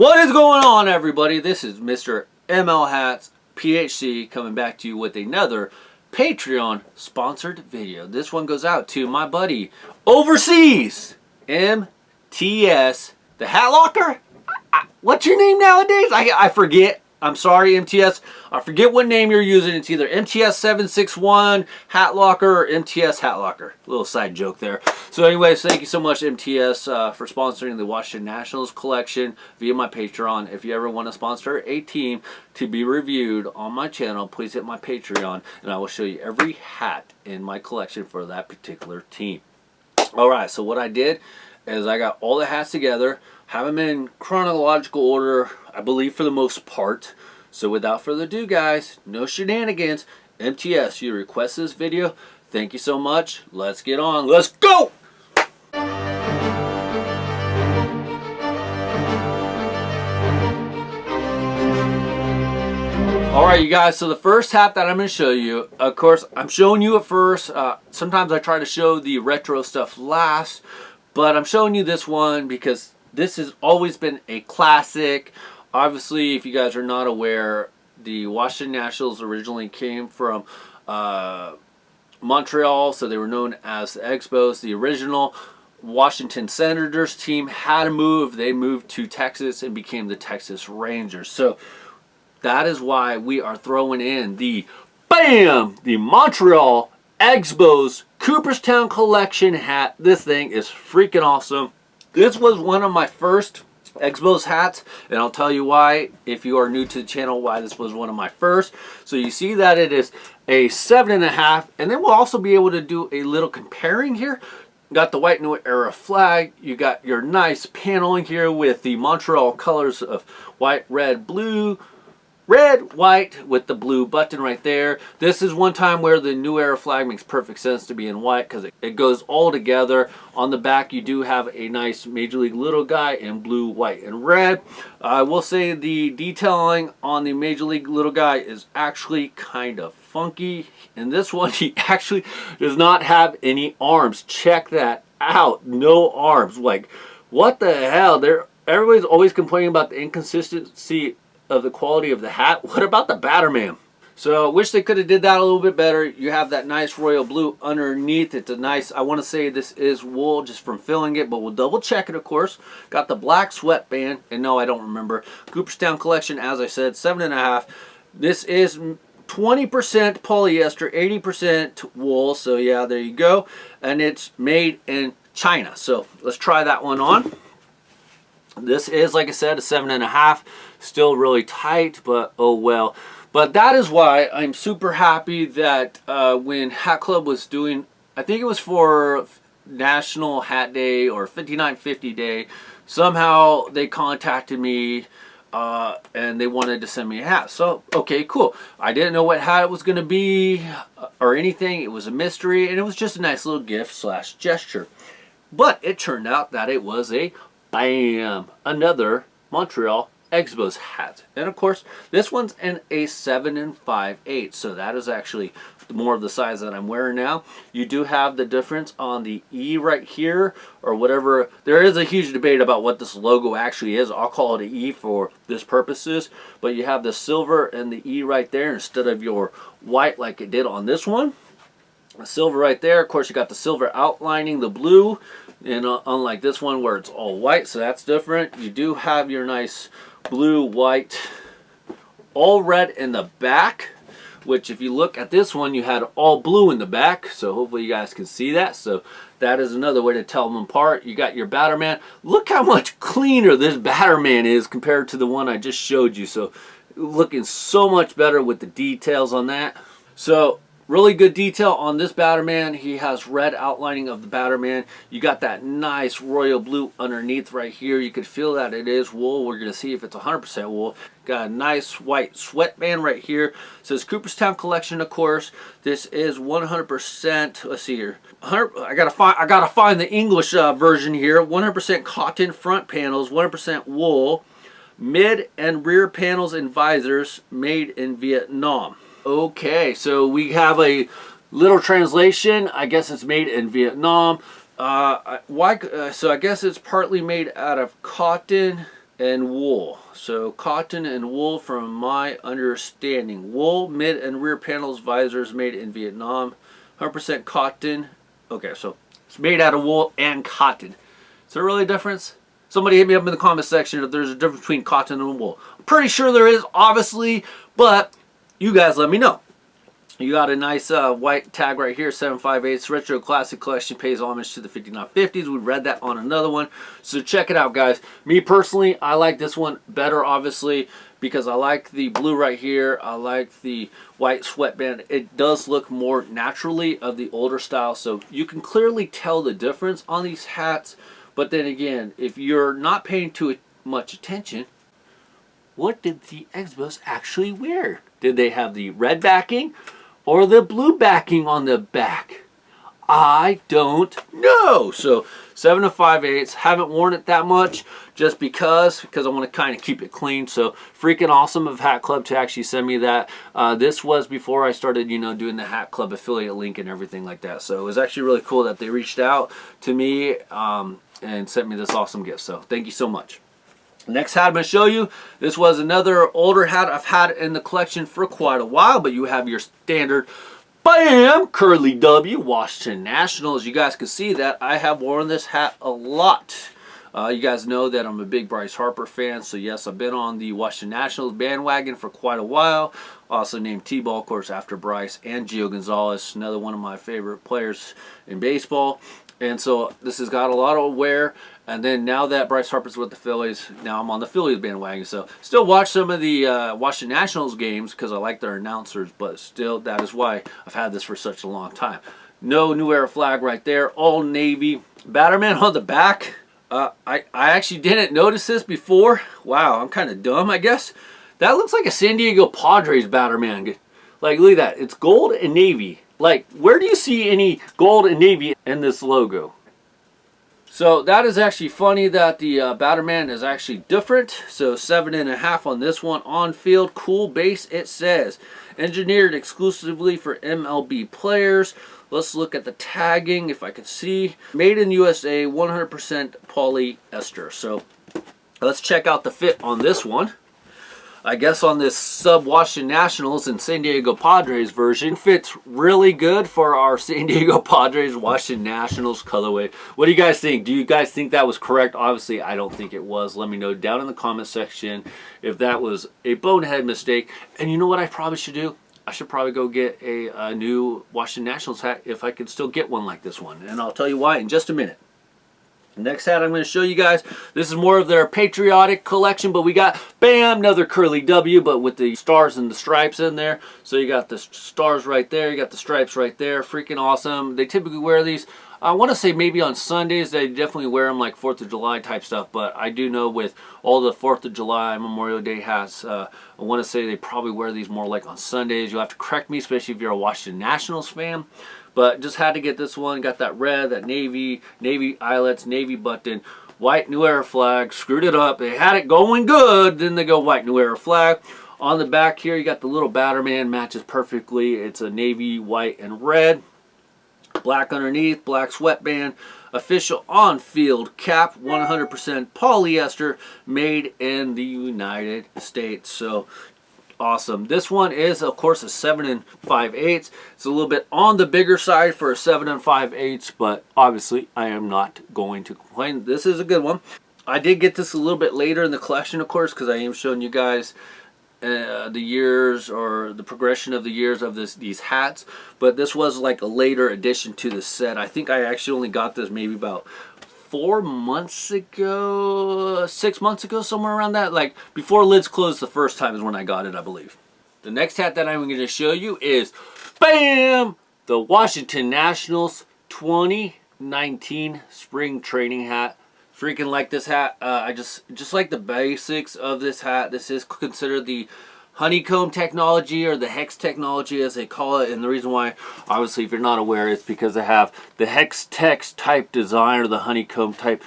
What is going on, everybody? This is Mr. ML Hats PHC coming back to you with another Patreon sponsored video. This one goes out to my buddy overseas, MTS, the Hat Locker. What's your name nowadays? I forget. I'm sorry, MTS. I forget what name you're using. It's either MTS 761 Hat Locker or MTS Hat Locker. Little side joke there. So anyways, thank you so much, MTS, for sponsoring the Washington Nationals collection via my Patreon. If you ever want to sponsor a team to be reviewed on my channel, please hit my Patreon, and I will show you every hat in my collection for that particular team. Alright, so what I did is I got all the hats together, have them in chronological order, I believe, for the most part. So without further ado, guys, no shenanigans. MTS, you request this video. Thank you so much. Let's get on. Let's go! Alright, you guys, so the first hat that I'm going to show you, of course, I'm showing you it first. Sometimes I try to show the retro stuff last, but I'm showing you this one because this has always been a classic. Obviously, if you guys are not aware, the Washington Nationals originally came from Montreal, so they were known as the Expos. The original Washington Senators team had to move. They moved to Texas and became the Texas Rangers. So that is why we are throwing in the BAM! The Montreal Expos Cooperstown Collection hat. This thing is freaking awesome. This was one of my first Expos hats, and I'll tell you why, if you are new to the channel, why this was one of my first. So you see that it is a 7.5, and then we'll also be able to do a little comparing here. Got the white new era flag. You got your nice paneling here with the Montreal colors of white, red, blue. Red, white with the blue button right there. This is one time where the new era flag makes perfect sense to be in white because it goes all together. On the back, you do have a nice Major League little guy in blue, white, and red. I will say the detailing on the Major League little guy is actually kind of funky. In this one, he actually does not have any arms. Check that out. No arms. Like, what the hell? Everybody's always complaining about the inconsistency of the quality of the hat. What about the Batterman? So I wish they could have did that a little bit better. You have that nice royal blue underneath. It's a nice, I want to say this is wool just from filling it, but we'll double check it, of course. Got the black sweatband, and no, I don't remember. Cooperstown Collection, as I said, 7.5. This is 20% polyester, 80% wool. So yeah, there you go. And it's made in China. So let's try that one on. This is, like I said, a 7.5. Still really tight, but oh well. But that is why I'm super happy that when Hat Club was doing, I think it was for National Hat Day or 59Fifty Day, somehow they contacted me and they wanted to send me a hat. So, okay, cool. I didn't know what hat it was going to be or anything. It was a mystery, and it was just a nice little gift slash gesture. But it turned out that it was a BAM! Another Montreal Expos hat. And of course, this one's in a 7 5/8, so that is actually more of the size that I'm wearing now. You do have the difference on the E right here, or whatever. There is a huge debate about what this logo actually is. I'll call it an E for this purposes, but you have the silver and the E right there instead of your white like it did on this one. The silver right there. Of course, you got the silver outlining the blue, and unlike this one where it's all white, so that's different. You do have your nice blue, white, all red in the back, which if you look at this one, you had all blue in the back, so hopefully you guys can see that. So that is another way to tell them apart. You got your Batterman. Look how much cleaner this Batterman is compared to the one I just showed you. So looking so much better with the details on that. So really good detail on this Batterman. He has red outlining of the Batterman. You got that nice royal blue underneath right here. You could feel that it is wool. We're going to see if it's 100% wool. Got a nice white sweatband right here. It says Cooperstown Collection, of course. This is 100%. Let's see here. I gotta find the English version here. 100% cotton front panels, 100% wool. Mid and rear panels and visors made in Vietnam. Okay, so we have a little translation. I guess it's made in Vietnam. So I guess it's partly made out of cotton and wool. So cotton and wool from my understanding. Wool, mid and rear panels, visors made in Vietnam. 100% cotton. Okay, so it's made out of wool and cotton. Is there really a difference? Somebody hit me up in the comment section if there's a difference between cotton and wool. I'm pretty sure there is, obviously, but you guys let me know. You got a nice white tag right here, 758 Retro Classic Collection, pays homage to the 5950s. We read that on another one. So check it out, guys. Me personally, I like this one better, obviously, because I like the blue right here. I like the white sweatband. It does look more naturally of the older style, so you can clearly tell the difference on these hats. But then again, if you're not paying too much attention, what did the Expos actually wear? Did they have the red backing or the blue backing on the back? I don't know. So 7 5/8. Haven't worn it that much just because I want to kind of keep it clean. So freaking awesome of Hat Club to actually send me that. This was before I started, doing the Hat Club affiliate link and everything like that. So it was actually really cool that they reached out to me and sent me this awesome gift. So thank you so much. Next hat I'm going to show you, this was another older hat I've had in the collection for quite a while, but you have your standard, bam, Curly W, Washington Nationals. You guys can see that I have worn this hat a lot. You guys know that I'm a big Bryce Harper fan, so yes, I've been on the Washington Nationals bandwagon for quite a while. Also named T-Ball, of course, after Bryce, and Gio Gonzalez, another one of my favorite players in baseball. And so this has got a lot of wear. And then now that Bryce Harper's with the Phillies, now I'm on the Phillies bandwagon. So still watch some of the Washington Nationals games because I like their announcers. But still, that is why I've had this for such a long time. No New Era flag right there. All navy. Batterman on the back. I actually didn't notice this before. Wow, I'm kind of dumb, I guess. That looks like a San Diego Padres Batterman. Like, look at that. It's gold and navy. Like, where do you see any gold and navy in this logo? So that is actually funny that the Batterman is actually different. So 7.5 on this one. On field, cool base, it says. Engineered exclusively for MLB players. Let's look at the tagging, if I can see. Made in USA, 100% polyester. So let's check out the fit on this one. I guess on this sub Washington Nationals and San Diego Padres version, fits really good for our San Diego Padres Washington Nationals colorway. What do you guys think? Do you guys think that was correct? Obviously, I don't think it was. Let me know down in the comment section if that was a bonehead mistake. And you know what I probably should do? I should probably go get a new Washington Nationals hat if I could still get one like this one. And I'll tell you why in just a minute. Next hat I'm going to show you guys, this is more of their patriotic collection, but we got, bam, another Curly W, but with the stars and the stripes in there. So you got the stars right there, you got the stripes right there, freaking awesome. They typically wear these, I want to say maybe on Sundays, they definitely wear them like 4th of July type stuff, but I do know with all the 4th of July, Memorial Day hats, I want to say they probably wear these more like on Sundays. You'll have to correct me, especially if you're a Washington Nationals fan. But just had to get this one. Got that red, that navy eyelets, navy button, white New Era flag. Screwed it up. They had it going good. Then they go white New Era flag. On the back here, you got the little Batterman. Matches perfectly. It's a navy, white, and red. Black underneath, black sweatband. Official on-field cap, 100% polyester, made in the United States. So awesome. This one is, of course, a 7 5/8. It's a little bit on the bigger side for a 7 5/8, but obviously I am not going to complain. This is a good one. I did get this a little bit later in the collection, of course, because I am showing you guys the years or the progression of the years of these hats. But this was like a later addition to the set. I think I actually only got this maybe about 4 months ago, 6 months ago, somewhere around that. Like before lids closed the first time is when I got it, I believe. The next hat that I'm going to show you is, bam, the Washington Nationals 2019 spring training hat. Freaking like this hat. I just like the basics of this hat. This is considered the honeycomb technology, or the hex technology as they call it. And the reason why, obviously, if you're not aware, is because they have the hex text type design, or the honeycomb type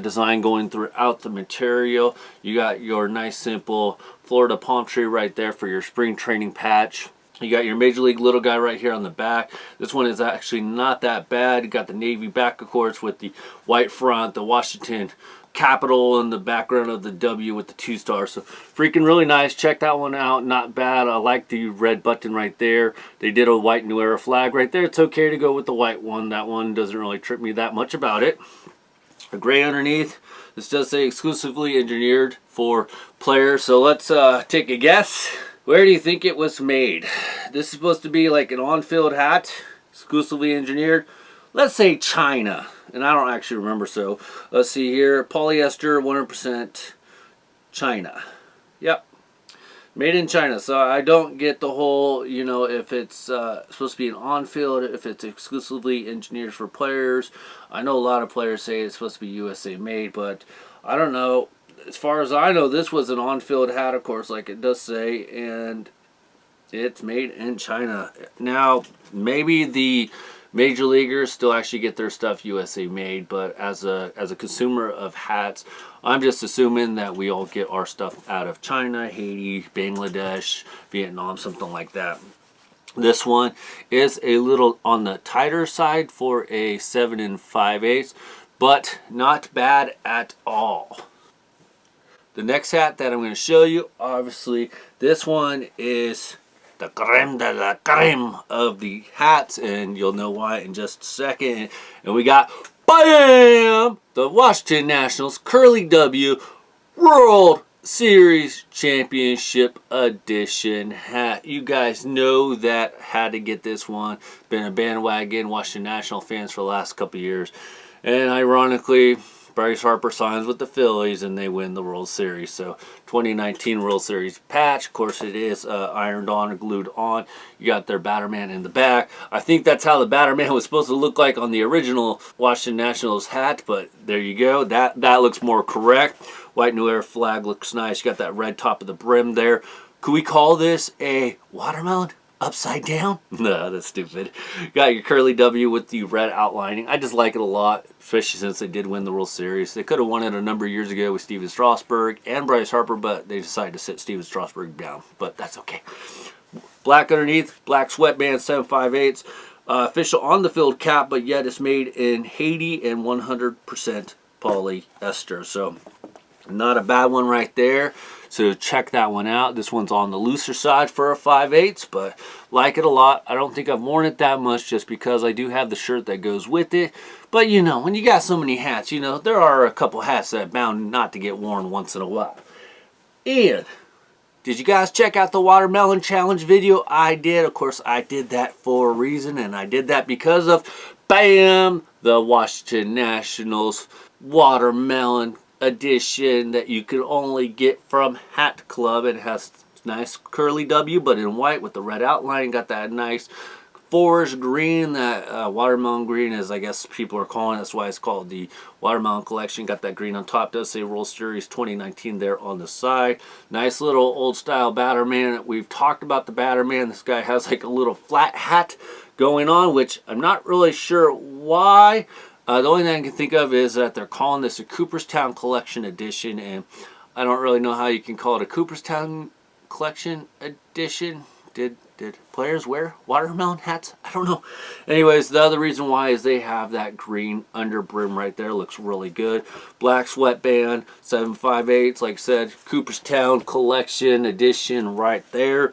design going throughout the material. You got your nice simple Florida palm tree right there for your spring training patch. You got your Major League little guy right here on the back. This one is actually not that bad. You got the navy back, of course, with the white front, the Washington capital in the background of the W with the 2 stars. So freaking really nice. Check that one out. Not bad. I like the red button right there. They did a white New Era flag right there. It's okay to go with the white one. That one doesn't really trip me that much about it. A gray underneath. This does say exclusively engineered for players. So let's take a guess. Where do you think it was made? This is supposed to be like an on-field hat, exclusively engineered. Let's say China. And I don't actually remember, so let's see here. Polyester, 100% China. Yep. Made in China. So I don't get the whole, you know, if it's supposed to be an on-field, if it's exclusively engineered for players. I know a lot of players say it's supposed to be USA made, but I don't know. As far as I know, this was an on-field hat, of course, like it does say, and it's made in China. Now, maybe the major leaguers still actually get their stuff USA made, but as a consumer of hats, I'm just assuming that we all get our stuff out of China, Haiti, Bangladesh, Vietnam, something like that. This one is a little on the tighter side for a 7 5/8, but not bad at all. The next hat that I'm going to show you, obviously, this one is the creme de la creme of the hats, and you'll know why in just a second. And we got, BAM! The Washington Nationals Curly W World Series Championship Edition hat. You guys know that had to get this one. Been a bandwagon Washington National fans for the last couple of years. And ironically, Bryce Harper signs with the Phillies and they win the World Series. So 2019 World Series patch. Of course it is ironed on or glued on. You got their Batterman in the back. I think that's how the Batterman was supposed to look like on the original Washington Nationals hat. But there you go. That looks more correct. White New Era flag looks nice. You got that red top of the brim there. Could we call this a watermelon? Upside down? No, that's stupid. Got your curly W with the red outlining. I just like it a lot, especially since they did win the World Series. They could have won it a number of years ago with Steven Strasburg and Bryce Harper, but they decided to sit Steven Strasburg down. But that's okay. Black underneath, black sweatband, 7 5/8. Official on the field cap, but yet it's made in Haiti and 100% polyester. So not a bad one right there. So check that one out. This one's on the looser side for a 5/8, but like it a lot. I don't think I've worn it that much just because I do have the shirt that goes with it. But you know, when you got so many hats, you know, there are a couple hats that are bound not to get worn once in a while. And did you guys check out the watermelon challenge video I did? Of course, I did that for a reason, and I did that because of, BAM! The Washington Nationals watermelon edition that you can only get from Hat Club. It has nice curly W, but in white with the red outline. Got that nice forest green, that watermelon green, as I guess people are calling it. That's why it's called the Watermelon Collection. Got that green on top. Does say World Series 2019 there on the side. Nice little old style Batterman. We've talked about the Batterman. This guy has like a little flat hat going on, which I'm not really sure why. The only thing I can think of is that they're calling this a Cooperstown Collection Edition, and I don't really know how you can call it a Cooperstown Collection Edition. Did players wear watermelon hats? I don't know. Anyways, the other reason why is they have that green under brim right there. Looks really good. Black sweatband, 7 5/8. Like I said, Cooperstown Collection Edition right there.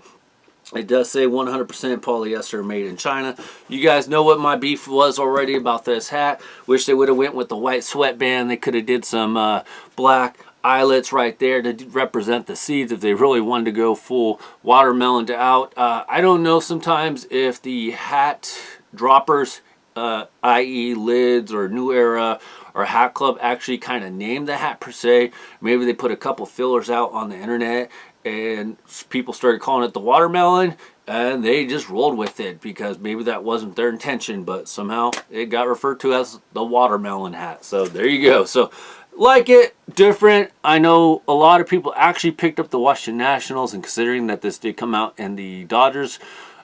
It does say 100% polyester made in China. You guys know what my beef was already about this hat. Wish they would have went with the white sweatband. They could have did some black eyelets right there to represent the seeds if they really wanted to go full watermelon out. I don't know sometimes if the hat droppers, i.e. Lids or New Era or Hat Club, actually kind of named the hat per se. Maybe they put a couple fillers out on the internet and people started calling it the watermelon, and they just rolled with it because maybe that wasn't their intention, but somehow it got referred to as the watermelon hat. So there you go. So like it, different. I know a lot of people actually picked up the Washington Nationals, and considering that this did come out in the Dodgers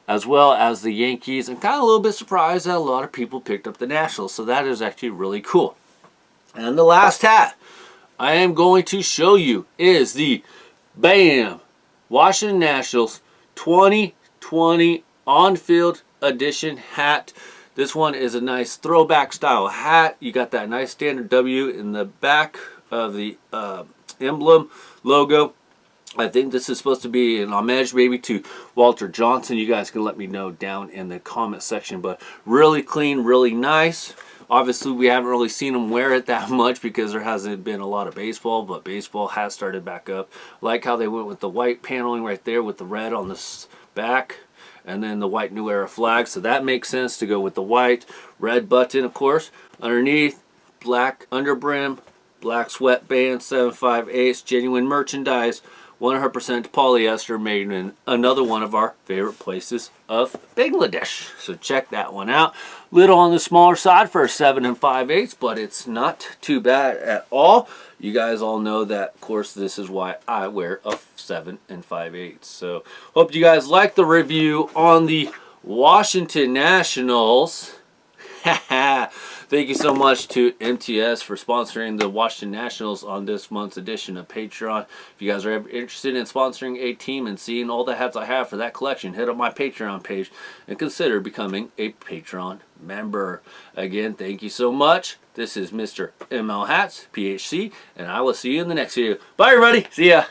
as well as the Yankees, I'm kind of a little bit surprised that a lot of people picked up the Nationals. So that is actually really cool. And the last hat I am going to show you is the BAM! Washington Nationals 2020 on-field edition hat. This one is a nice throwback style hat. You got that nice standard W in the back of the emblem logo. I think this is supposed to be an homage maybe to Walter Johnson. You guys can let me know down in the comment section. But really clean, really nice. Obviously, we haven't really seen him wear it that much because there hasn't been a lot of baseball, but baseball has started back up. Like how they went with the white paneling right there with the red on the back, and then the white New Era flag. So that makes sense to go with the white. Red button, of course. Underneath, black underbrim, black sweatband, 7/5/8, genuine merchandise. 100% polyester, made in another one of our favorite places of Bangladesh. So check that one out. Little on the smaller side for a 7 5/8, but it's not too bad at all. You guys all know that, of course, this is why I wear a 7 5/8. So hope you guys like the review on the Washington Nationals. Thank you so much to MTS for sponsoring the Washington Nationals on this month's edition of Patreon. If you guys are ever interested in sponsoring a team and seeing all the hats I have for that collection, hit up my Patreon page and consider becoming a Patreon member. Again, thank you so much. This is Mr. ML Hats, PHC, and I will see you in the next video. Bye, everybody. See ya.